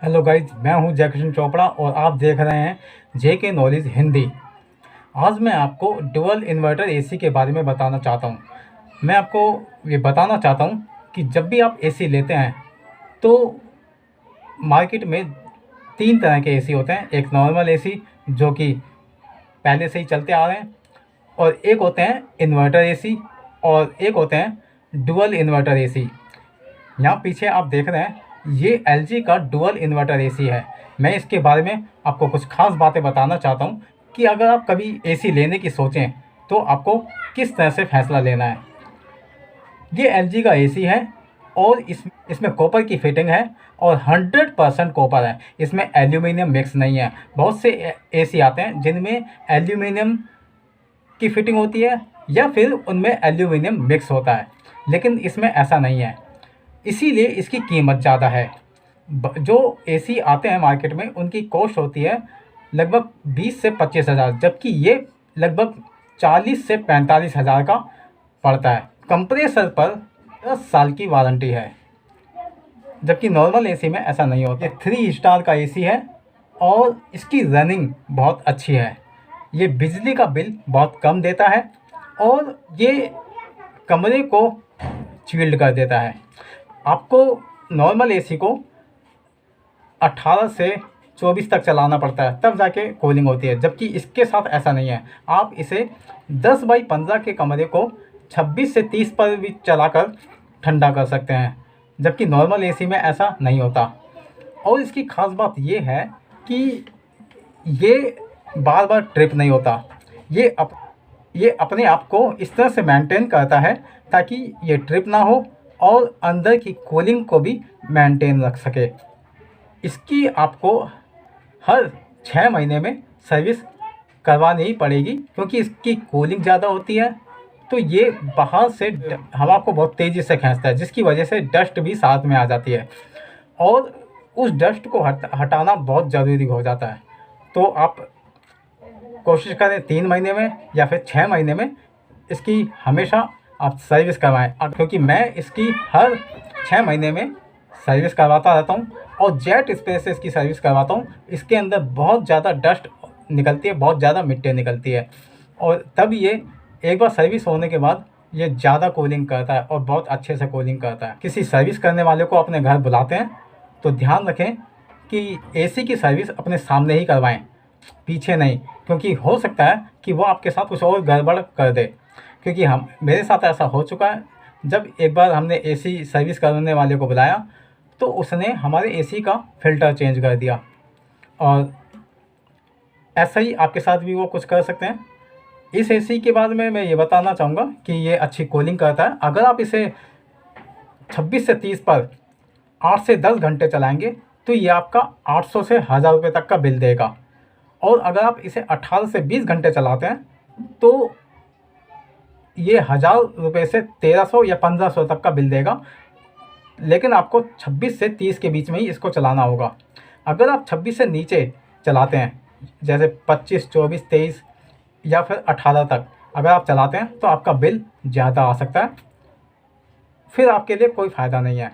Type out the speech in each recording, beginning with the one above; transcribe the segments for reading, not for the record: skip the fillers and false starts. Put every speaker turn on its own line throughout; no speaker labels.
Hello guys, मैं हूं जयकिशन चोपड़ा और आप देख रहे हैं जेके नॉलेज हिंदी। आज मैं आपको डुअल इन्वर्टर एसी के बारे में बताना चाहता हूं। मैं आपको ये बताना चाहता हूं कि जब भी आप एसी लेते हैं तो मार्केट में तीन तरह के एसी होते हैं। एक नॉर्मल एसी जो कि पहले से ही चलते आ रहे हैं, और एक होते हैं इन्वर्टर एसी, और एक होते हैं डुअल इन्वर्टर एसी। यहाँ पीछे आप देख रहे हैं, ये एलजी का डुअल इन्वर्टर एसी है। मैं इसके बारे में आपको कुछ खास बातें बताना चाहता हूँ कि अगर आप कभी एसी लेने की सोचें तो आपको किस तरह से फैसला लेना है। ये एलजी का एसी है और इसमें कॉपर की फिटिंग है और 100% कॉपर है। इसमें एल्यूमिनियम मिक्स नहीं है। बहुत से एसी आते हैं जिनमें एल्यूमिनियम की फिटिंग होती है या फिर उनमें एल्यूमिनियम मिक्स होता है, लेकिन इसमें ऐसा नहीं है, इसीलिए इसकी कीमत ज़्यादा है। जो एसी आते हैं मार्केट में उनकी कॉस्ट होती है लगभग 20 से 25 हज़ार, जबकि ये लगभग 40 से 45 हज़ार का पड़ता है। कंप्रेसर पर 10 साल की वारंटी है, जबकि नॉर्मल एसी में ऐसा नहीं होता। ये 3 स्टार का एसी है और इसकी रनिंग बहुत अच्छी है। ये बिजली का बिल बहुत कम देता है और ये कमरे को चिल्ड कर देता है। आपको नॉर्मल एसी को 18 से 24 तक चलाना पड़ता है, तब जाके कूलिंग होती है, जबकि इसके साथ ऐसा नहीं है। आप इसे 10 बाई 15 के कमरे को 26 से 30 पर भी चलाकर ठंडा कर सकते हैं, जबकि नॉर्मल एसी में ऐसा नहीं होता। और इसकी ख़ास बात ये है कि ये बार बार ट्रिप नहीं होता। ये अपने आप को इस तरह से मेंटेन करता है ताकि ये ट्रिप ना हो और अंदर की कूलिंग को भी मेंटेन रख सके। इसकी आपको हर 6 महीने में सर्विस करवानी ही पड़ेगी, क्योंकि इसकी कूलिंग ज़्यादा होती है तो ये बाहर से हवा को बहुत तेज़ी से खींचता है, जिसकी वजह से डस्ट भी साथ में आ जाती है और उस डस्ट को हटाना बहुत ज़रूरी हो जाता है। तो आप कोशिश करें 3 महीने में या फिर 6 महीने में इसकी हमेशा आप सर्विस करवाएं, क्योंकि मैं इसकी हर 6 महीने में सर्विस करवाता रहता हूं और जेट स्प्रे से इसकी सर्विस करवाता हूं। इसके अंदर बहुत ज़्यादा डस्ट निकलती है, बहुत ज़्यादा मिट्टी निकलती है, और तब ये एक बार सर्विस होने के बाद ये ज़्यादा कूलिंग करता है और बहुत अच्छे से कूलिंग करता है। किसी सर्विस करने वाले को अपने घर बुलाते हैं तो ध्यान रखें कि एसी की सर्विस अपने सामने ही करवाएं, पीछे नहीं, क्योंकि हो सकता है कि वो आपके साथ कुछ और गड़बड़ कर दे। क्योंकि मेरे साथ ऐसा हो चुका है। जब एक बार हमने एसी सर्विस करने वाले को बुलाया तो उसने हमारे एसी का फ़िल्टर चेंज कर दिया, और ऐसा ही आपके साथ भी वो कुछ कर सकते हैं। इस एसी के बाद में मैं ये बताना चाहूँगा कि ये अच्छी कूलिंग करता है। अगर आप इसे 26 से 30 पर 8 से 10 घंटे चलाएंगे तो ये आपका 800 से 1000 रुपये तक का बिल देगा, और अगर आप इसे 18 से 20 घंटे चलाते हैं तो ये 1000 रुपये से 1300 या 1500 तक का बिल देगा, लेकिन आपको 26 से 30 के बीच में ही इसको चलाना होगा। अगर आप 26 से नीचे चलाते हैं, जैसे 25, 24, 23 या फिर 18 तक अगर आप चलाते हैं तो आपका बिल ज़्यादा आ सकता है, फिर आपके लिए कोई फ़ायदा नहीं है।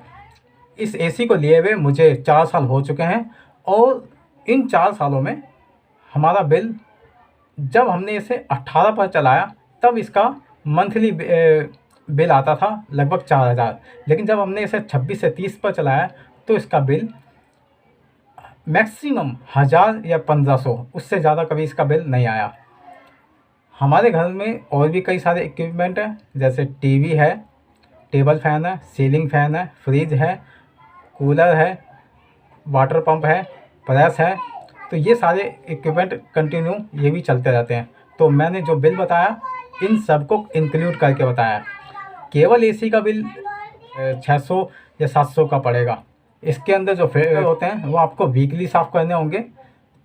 इस एसी को लिए हुए मुझे 4 साल हो चुके हैं, और इन 4 सालों में हमारा बिल, जब हमने इसे 18 पर चलाया तब इसका मंथली बिल आता था लगभग 4000, लेकिन जब हमने इसे 26 से 30 पर चलाया तो इसका बिल मैक्सिमम 1000 या 1500, उससे ज़्यादा कभी इसका बिल नहीं आया। हमारे घर में और भी कई सारे इक्विपमेंट हैं, जैसे टीवी है, टेबल फैन है, सीलिंग फैन है, फ्रिज है, कूलर है, वाटर पंप है, प्रेस है। तो ये सारे इक्विपमेंट कंटिन्यू ये भी चलते रहते हैं। तो मैंने जो बिल बताया इन सब को इंक्लूड करके बताया। केवल एसी का बिल 600 या 700 का पड़ेगा। इसके अंदर जो फिल्टर होते हैं वो आपको वीकली साफ़ करने होंगे,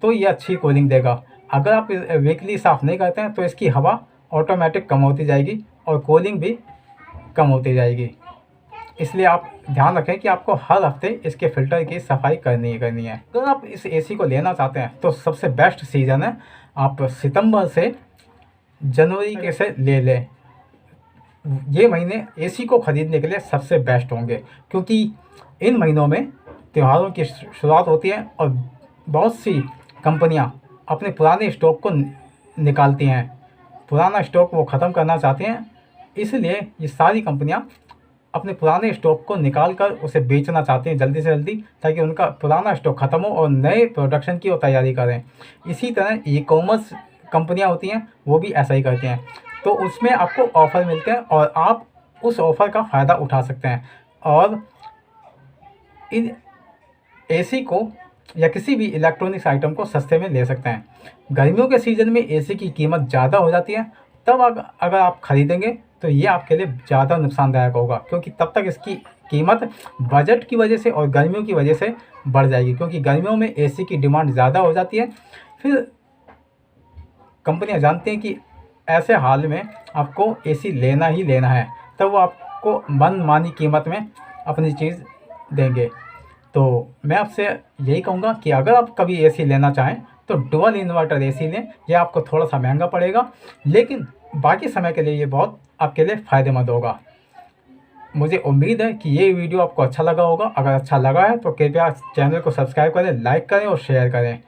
तो ये अच्छी कूलिंग देगा। अगर आप वीकली साफ़ नहीं करते हैं तो इसकी हवा ऑटोमेटिक कम होती जाएगी और कूलिंग भी कम होती जाएगी। इसलिए आप ध्यान रखें कि आपको हर हफ्ते इसके फ़िल्टर की सफाई करनी ही करनी है। अगर आप इस एसी को लेना चाहते हैं तो सबसे बेस्ट सीज़न है, आप सितंबर से जनवरी के से ले लें। ये महीने एसी को ख़रीदने के लिए सबसे बेस्ट होंगे, क्योंकि इन महीनों में त्योहारों की शुरुआत होती है और बहुत सी कंपनियां अपने पुराने स्टॉक को निकालती हैं। पुराना स्टॉक वो ख़त्म करना चाहते हैं, इसलिए ये सारी कंपनियां अपने पुराने स्टॉक को निकाल कर उसे बेचना चाहते हैं जल्दी से जल्दी, ताकि उनका पुराना स्टॉक ख़त्म हो और नए प्रोडक्शन की वो तैयारी करें। इसी तरह ई कॉमर्स कंपनियां होती हैं, वो भी ऐसा ही करती हैं। तो उसमें आपको ऑफ़र मिलते हैं और आप उस ऑफ़र का फ़ायदा उठा सकते हैं और इन एसी को या किसी भी इलेक्ट्रॉनिक्स आइटम को सस्ते में ले सकते हैं। गर्मियों के सीज़न में एसी की कीमत ज़्यादा हो जाती है, तब अगर आप ख़रीदेंगे तो ये आपके लिए ज़्यादा नुकसानदायक होगा, क्योंकि तब तक इसकी कीमत बजट की वजह से और गर्मियों की वजह से बढ़ जाएगी, क्योंकि गर्मियों में एसी की डिमांड ज़्यादा हो जाती है। फिर कंपनियां जानती हैं कि ऐसे हाल में आपको एसी लेना ही लेना है, तब वो आपको मनमानी कीमत में अपनी चीज़ देंगे। तो मैं आपसे यही कहूँगा कि अगर आप कभी एसी लेना चाहें तो डुअल इन्वर्टर एसी लें। यह आपको थोड़ा सा महंगा पड़ेगा, लेकिन बाकी समय के लिए ये बहुत आपके लिए फ़ायदेमंद होगा। मुझे उम्मीद है कि ये वीडियो आपको अच्छा लगा होगा। अगर अच्छा लगा है तो कृपया चैनल को सब्सक्राइब करें, लाइक करें और शेयर करें।